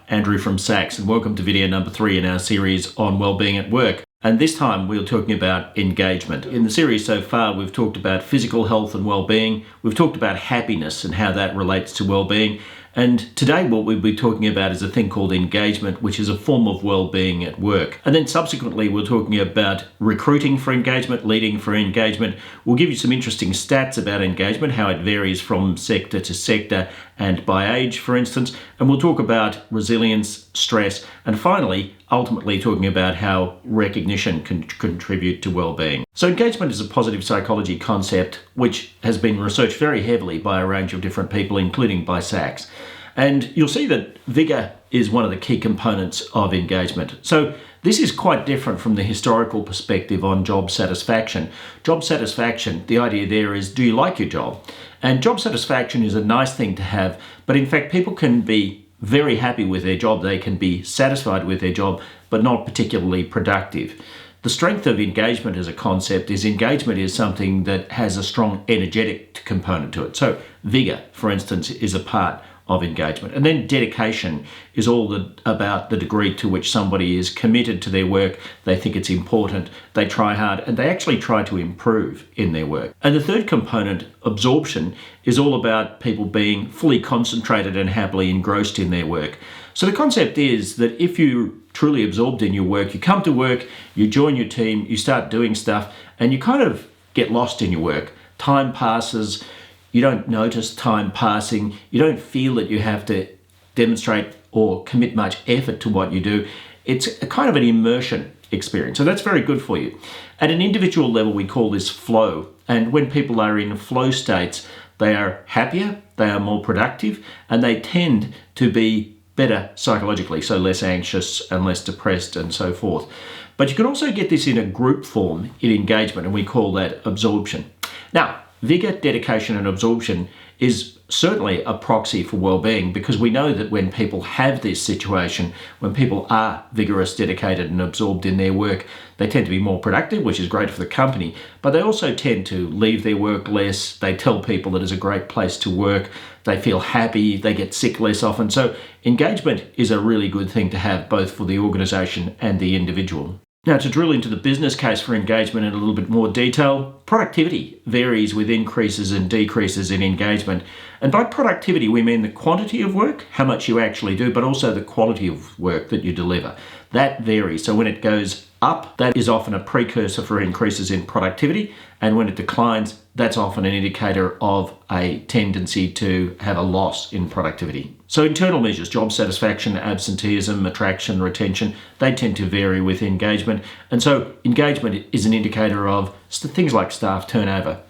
Andrew from Sachs, and welcome to video number 3 in our series on wellbeing at work. And this time we're talking about engagement. In the series so far, we've talked about physical health and well-being. We've talked about happiness and how that relates to well-being. And today what we'll be talking about is a thing called engagement, which is a form of well-being at work. And then subsequently, we're talking about recruiting for engagement, leading for engagement. We'll give you some interesting stats about engagement, how it varies from sector to sector and by age, for instance. And we'll talk about resilience, stress, and finally, ultimately talking about how recognition can contribute to well-being. So engagement is a positive psychology concept which has been researched very heavily by a range of different people, including by Sachs. And you'll see that Vigour is one of the key components of engagement. So this is quite different from the historical perspective on job satisfaction. Job satisfaction, the idea there is, do you like your job? And job satisfaction is a nice thing to have, but in fact people can be very happy with their job, they can be satisfied with their job, but not particularly productive. The strength of engagement as a concept is engagement is something that has a strong energetic component to it. So Vigour, for instance, is a part of engagement. And then dedication is all about the degree to which somebody is committed to their work, they think it's important, they try hard, and they actually try to improve in their work. And the third component, absorption, is all about people being fully concentrated and happily engrossed in their work. So the concept is that if you're truly absorbed in your work, you come to work, you join your team, you start doing stuff, and you kind of get lost in your work. Time passes, you don't notice time passing, you don't feel that you have to demonstrate or commit much effort to what you do. It's a kind of an immersion experience, so that's very good for you. At an individual level, we call this flow, and when people are in flow states, they are happier, they are more productive, and they tend to be better psychologically, so less anxious and less depressed and so forth. But you can also get this in a group form in engagement, and we call that absorption. Now, Vigour, dedication and absorption is certainly a proxy for well-being, because we know that when people have this situation, when people are vigorous, dedicated and absorbed in their work, they tend to be more productive, which is great for the company, but they also tend to leave their work less. They tell people that it's a great place to work. They feel happy, they get sick less often. So engagement is a really good thing to have, both for the organisation and the individual. Now, to drill into the business case for engagement in a little bit more detail, productivity varies with increases and decreases in engagement. And by productivity, we mean the quantity of work, how much you actually do, but also the quality of work that you deliver. That varies. So when it goes up, that is often a precursor for increases in productivity. And when it declines, that's often an indicator of a tendency to have a loss in productivity. So internal measures, job satisfaction, absenteeism, attraction, retention, they tend to vary with engagement. And so engagement is an indicator of things like staff turnover.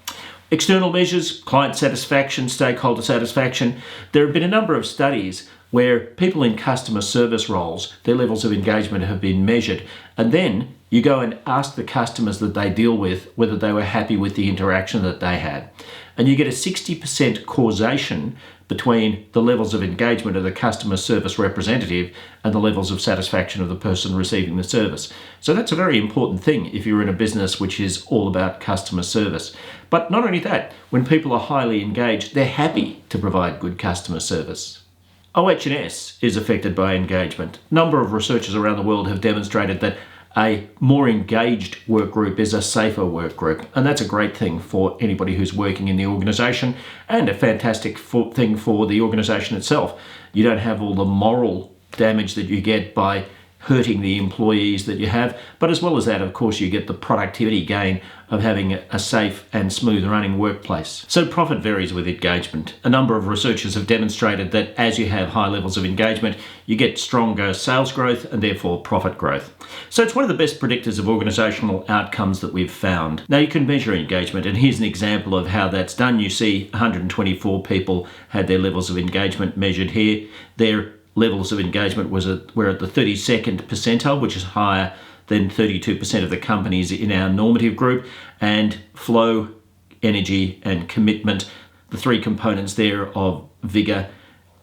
External measures, client satisfaction, stakeholder satisfaction. There have been a number of studies where people in customer service roles, their levels of engagement have been measured. And then you go and ask the customers that they deal with whether they were happy with the interaction that they had. And you get a 60% causation between the levels of engagement of the customer service representative and the levels of satisfaction of the person receiving the service. So that's a very important thing if you're in a business which is all about customer service. But not only that, when people are highly engaged, they're happy to provide good customer service. OH&S is affected by engagement. A number of researchers around the world have demonstrated that a more engaged work group is a safer work group, and that's a great thing for anybody who's working in the organisation, and a fantastic thing for the organisation itself. You don't have all the moral damage that you get by hurting the employees that you have, but as well as that, of course, you get the productivity gain of having a safe and smooth running workplace. So profit varies with engagement. A number of researchers have demonstrated that as you have high levels of engagement, you get stronger sales growth and therefore profit growth. So it's one of the best predictors of organisational outcomes that we've found. Now you can measure engagement, and here's an example of how that's done. You see 124 people had their levels of engagement measured here. Their levels of engagement were at the 32nd percentile, which is higher than 32% of the companies in our normative group. And flow, energy and commitment, the three components there of vigour,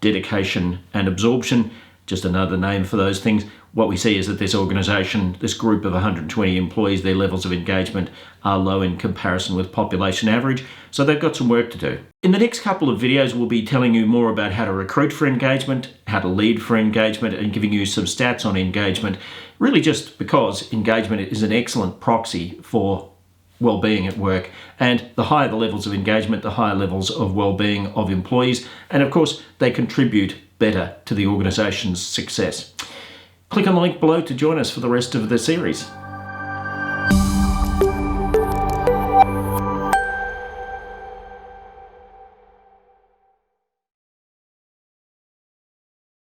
dedication and absorption, just another name for those things, what we see is that this organisation, this group of 120 employees, their levels of engagement are low in comparison with population average, so they've got some work to do. In the next couple of videos, we'll be telling you more about how to recruit for engagement, how to lead for engagement, and giving you some stats on engagement, really just because engagement is an excellent proxy for well-being at work, and the higher the levels of engagement, the higher levels of well-being of employees, and of course they contribute better to the organisation's success. Click on the link below to join us for the rest of the series.